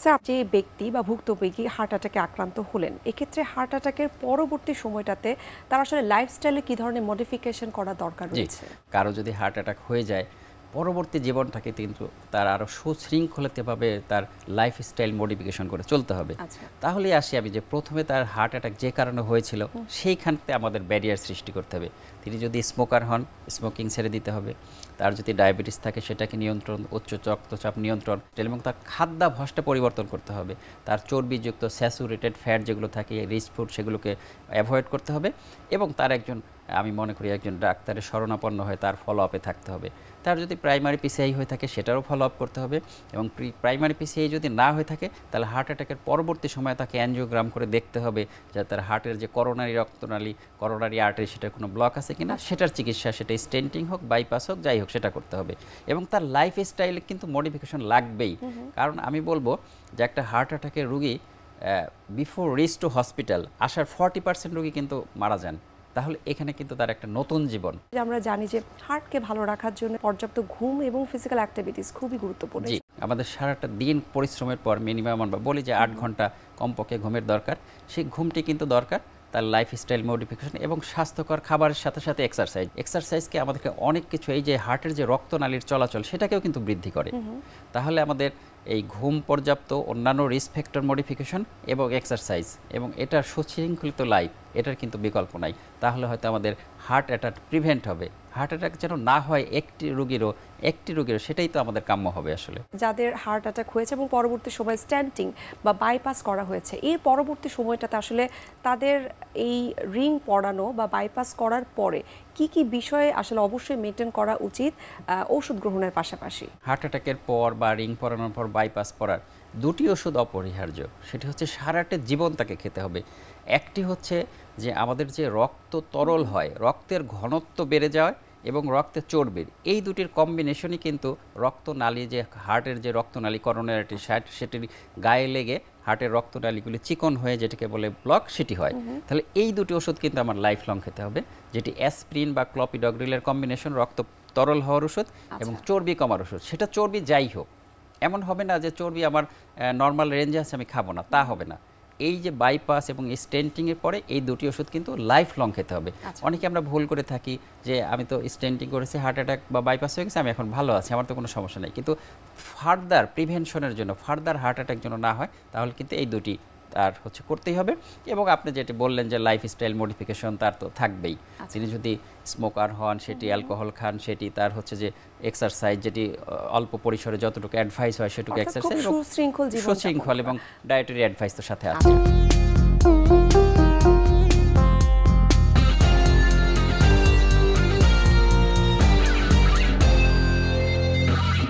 Sir, যে ব্যক্তি বা ভুক্তভোগী হার্ট অ্যাটাকে আক্রান্ত হলেন, এক্ষেত্রে হার্ট অ্যাটাকের পরবর্তী সময়টাতে তার আসলে লাইফস্টাইলে কি ধরনের মডিফিকেশন করা দরকার জি, রয়েছে? কারো যদি হার্ট অ্যাটাক হয়ে যায় পরবর্তী জীবনটাকে কিন্তু তার আরও সুশৃঙ্খলিতভাবে তার লাইফস্টাইল মডিফিকেশন করে চলতে হবে। আচ্ছা। তাহলেই আসি আমি যে প্রথমে তার হার্ট অ্যাটাক যে কারণে হয়েছিল সেইখানতে আমাদের ব্যারিয়ার সৃষ্টি করতে হবে। তিনি যদি স্মোকার হন, স্মোকিং ছেড়ে দিতে হবে। তার যদি ডায়াবেটিস থাকে সেটাকে নিয়ন্ত্রণ, উচ্চ রক্তচাপ নিয়ন্ত্রণ এবং তার খাদ্যাভ্যাসটা পরিবর্তন করতে হবে। তার চর্বিযুক্ত স্যাচুরেটেড ফ্যাট যেগুলো থাকে রিচ ফুড সেগুলোকে অ্যাভয়েড করতে হবে এবং তার একজন, আমি মনে করি একজন ডাক্তারের শরণাপন্ন হয়ে তার ফলো আপে থাকতে হবে। তার যদি প্রাইমারি পিসিআই হয়ে থাকে সেটারও ফলো আপ করতে হবে এবং প্রাইমারি পিসিআই যদি না হয়ে থাকে তাহলে হার্ট অ্যাটাকের পরবর্তী সময়ে তাকে অ্যানজিওগ্রাম করে দেখতে হবে যে তার হার্টের যে করোনারি রক্তনালী, করোনারি আর্টারি সেটার কোনো ব্লক আছে কিনা, সেটার চিকিৎসা, সেটা স্টেন্টিং হোক, বাইপাস হোক, যাই হোক সেটা করতে হবে। এবং তার লাইফ স্টাইলে কিন্তু মডিফিকেশন লাগবেই। কারণ আমি বলবো যে একটা হার্ট অ্যাটাকের রুগী বিফোর রিচ টু হসপিটাল আসার 40% রুগী কিন্তু মারা যান। তাহলে এখানে কিন্তু তার একটা নতুন জীবন। আমরা জানি যে হার্টকে ভালো রাখার জন্য পর্যাপ্ত ঘুম এবং ফিজিক্যাল অ্যাক্টিভিটিস খুবই গুরুত্বপূর্ণ। জি, আমাদের সারাটা দিন পরিশ্রমের পর মিনিমাম আমরা বলি যে 8 ঘন্টা কমপক্ষে ঘুমের দরকার। সেই ঘুমটি কিন্তু দরকার তার লাইফস্টাইল মডিফিকেশন এবং স্বাস্থ্যকর খাবারের সাথে সাথে এক্সারসাইজকে আমাদেরকে অনেক কিছু, এই যে হার্টের যে রক্তনালীর চলাচল সেটাকেও কিন্তু বৃদ্ধি করে। তাহলে আমাদের এই ঘুম পর্যাপ্ত, অন্যান্য রিস্ক ফ্যাক্টর মডিফিকেশন এবং এক্সারসাইজ এবং এটার সুশৃঙ্খলিত লাইফ, এটার কিন্তু বিকল্প নাই। তাহলে হয়তো আমাদের হার্ট অ্যাটাক প্রিভেন্ট হবে। হার্ট অ্যাটাক যেন না হয় একটি রোগীরও, সেটাই তো আমাদের কাম্য হবে আসলে। যাদের হার্ট অ্যাটাক হয়েছে এবং পরবর্তী সময় স্ট্যান্টিং বা বাইপাস করা হয়েছে, এর পরবর্তী সময়টাতে আসলে তাদের এই রিং পরানো বা বাইপাস করার পরে কি কি বিষয়ে আসলে অবশ্যই মেনটেন করা উচিত ওষুধ গ্রহণের পাশাপাশি? হার্ট অ্যাটাকের পর বা রিং পরানোর পর বাইপাস করার দুটি ওষুধ অপরিহার্য। সেটি হচ্ছে সারাটা জীবন তাকে খেতে হবে। একটি হচ্ছে যে আমাদের যে রক্ত তরল হয়, রক্তের ঘনত্ব বেড়ে যায় এবং রক্তের চর্বির, এই দুটির কম্বিনেশনই কিন্তু রক্তনালী, যে হার্টের যে রক্তনালী করোনারি সেটির গায়ে লেগে হার্টের রক্তনালীগুলি চিকন হয়ে যেটাকে বলে ব্লক, সেটি হয়। তাহলে এই দুটি ওষুধ কিন্তু আমার লাইফ লং খেতে হবে, যেটি অ্যাসপ্রিন বা ক্লপিডগ্রিলের কম্বিনেশন, রক্ত তরল হওয়ার ওষুধ এবং চর্বি কমার ওষুধ। সেটা চর্বি যাই হোক, এমন হবে না যে চর্বি আমার নর্মাল রেঞ্জে আছে আমি খাবো না, তা হবে না। এই যে বাইপাস এবং স্টেন্টিংয়ের পরে এই দুটি ওষুধ কিন্তু লাইফ লং খেতে হবে। অনেকে আমরা ভুল করে থাকি যে আমি তো স্টেন্টিং করেছি, হার্ট অ্যাটাক বা বাইপাস হয়ে গেছে, আমি এখন ভালো আছি, আমার তো কোনো সমস্যা নেই। কিন্তু ফার্দার প্রিভেনশনের জন্য, ফার্দার হার্ট অ্যাটাক যেন না হয়, তাহলে কিন্তু এই দুটি তার হচ্ছে করতেই হবে। এবং আপনি যেটি বললেন যে লাইফস্টাইল মডিফিকেশন তার তো থাকবেই। তিনি যদি স্মোকার হন, সেটি অ্যালকোহল খান, সেটি তার হচ্ছে যে এক্সারসাইজ, যেটি অল্প পরিসরে যতটুকু অ্যাডভাইস হয় সেটুকু এক্সারসাইজ, সুশৃঙ্খল এবং ডায়েটারি অ্যাডভাইস তো সাথে আছে।